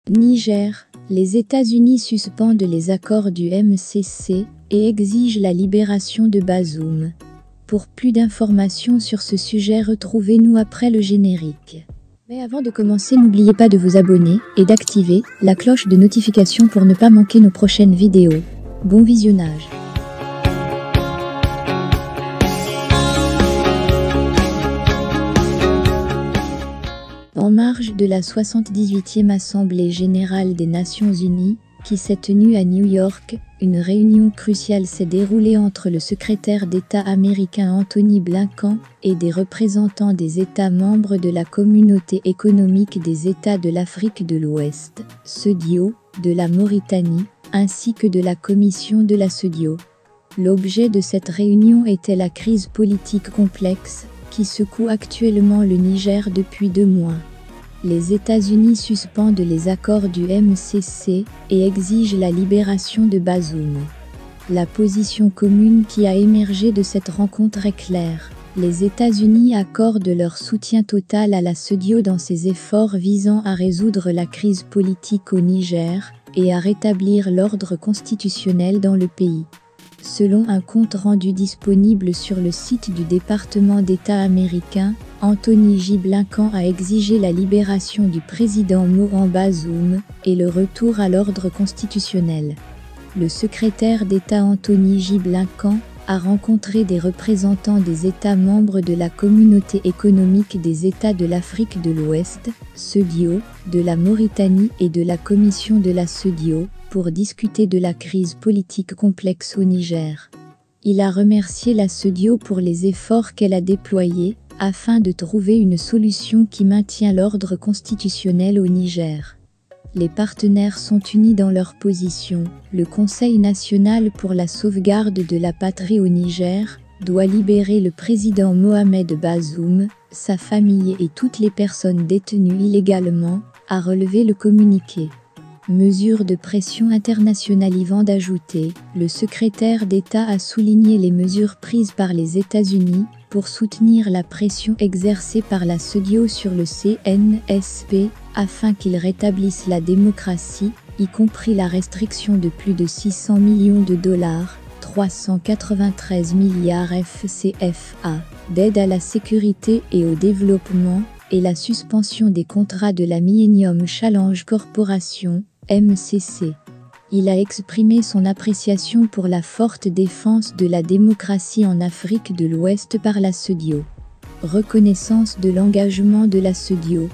Niger, les États-Unis suspendent les accords du MCC et exigent la libération de Bazoum. Pour plus d'informations sur ce sujet, retrouvez-nous après le générique. Mais avant de commencer, n'oubliez pas de vous abonner et d'activer la cloche de notification pour ne pas manquer nos prochaines vidéos. Bon visionnage. En marge de la 78e Assemblée générale des Nations unies, qui s'est tenue à New York, une réunion cruciale s'est déroulée entre le secrétaire d'État américain Antony Blinken et des représentants des États membres de la Communauté économique des États de l'Afrique de l'Ouest, CEDEAO, de la Mauritanie, ainsi que de la Commission de la CEDEAO. L'objet de cette réunion était la crise politique complexe qui secoue actuellement le Niger depuis 2 mois. Les États-Unis suspendent les accords du MCC et exigent la libération de Bazoum. La position commune qui a émergé de cette rencontre est claire. Les États-Unis accordent leur soutien total à la CEDEAO dans ses efforts visant à résoudre la crise politique au Niger et à rétablir l'ordre constitutionnel dans le pays. Selon un compte rendu disponible sur le site du département d'État américain, Antony J. Blinken a exigé la libération du président Mohamed Bazoum et le retour à l'ordre constitutionnel. Le secrétaire d'État Antony J. Blinken a rencontré des représentants des États membres de la Communauté économique des États de l'Afrique de l'Ouest, CEDEAO, de la Mauritanie et de la Commission de la CEDEAO, pour discuter de la crise politique complexe au Niger. Il a remercié la CEDEAO pour les efforts qu'elle a déployés afin de trouver une solution qui maintient l'ordre constitutionnel au Niger. Les partenaires sont unis dans leur position. Le Conseil national pour la sauvegarde de la patrie au Niger doit libérer le président Mohamed Bazoum, sa famille et toutes les personnes détenues illégalement, a relevé le communiqué. Mesure de pression internationale. Avant d'ajouter, le secrétaire d'État a souligné les mesures prises par les États-Unis pour soutenir la pression exercée par la CEDEAO sur le CNSP afin qu'il rétablisse la démocratie, y compris la restriction de plus de 600 millions de dollars, 393 milliards FCFA, d'aide à la sécurité et au développement, et la suspension des contrats de la Millennium Challenge Corporation, MCC. Il a exprimé son appréciation pour la forte défense de la démocratie en Afrique de l'Ouest par la CEDEAO. Reconnaissance de l'engagement de la CEDEAO.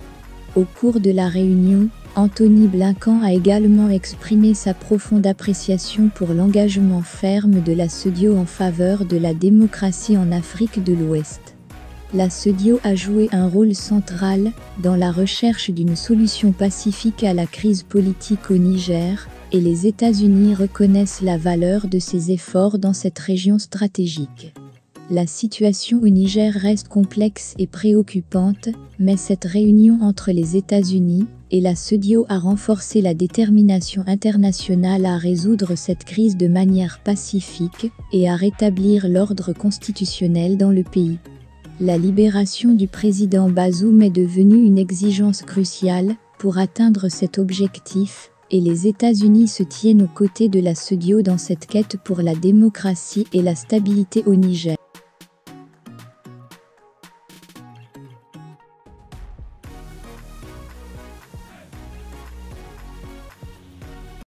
Au cours de la réunion, Antony Blinken a également exprimé sa profonde appréciation pour l'engagement ferme de la CEDEAO en faveur de la démocratie en Afrique de l'Ouest. La CEDEAO a joué un rôle central dans la recherche d'une solution pacifique à la crise politique au Niger, et les États-Unis reconnaissent la valeur de ces efforts dans cette région stratégique. La situation au Niger reste complexe et préoccupante, mais cette réunion entre les États-Unis et la CEDEAO a renforcé la détermination internationale à résoudre cette crise de manière pacifique et à rétablir l'ordre constitutionnel dans le pays. La libération du président Bazoum est devenue une exigence cruciale pour atteindre cet objectif, et les États-Unis se tiennent aux côtés de la CEDEAO dans cette quête pour la démocratie et la stabilité au Niger.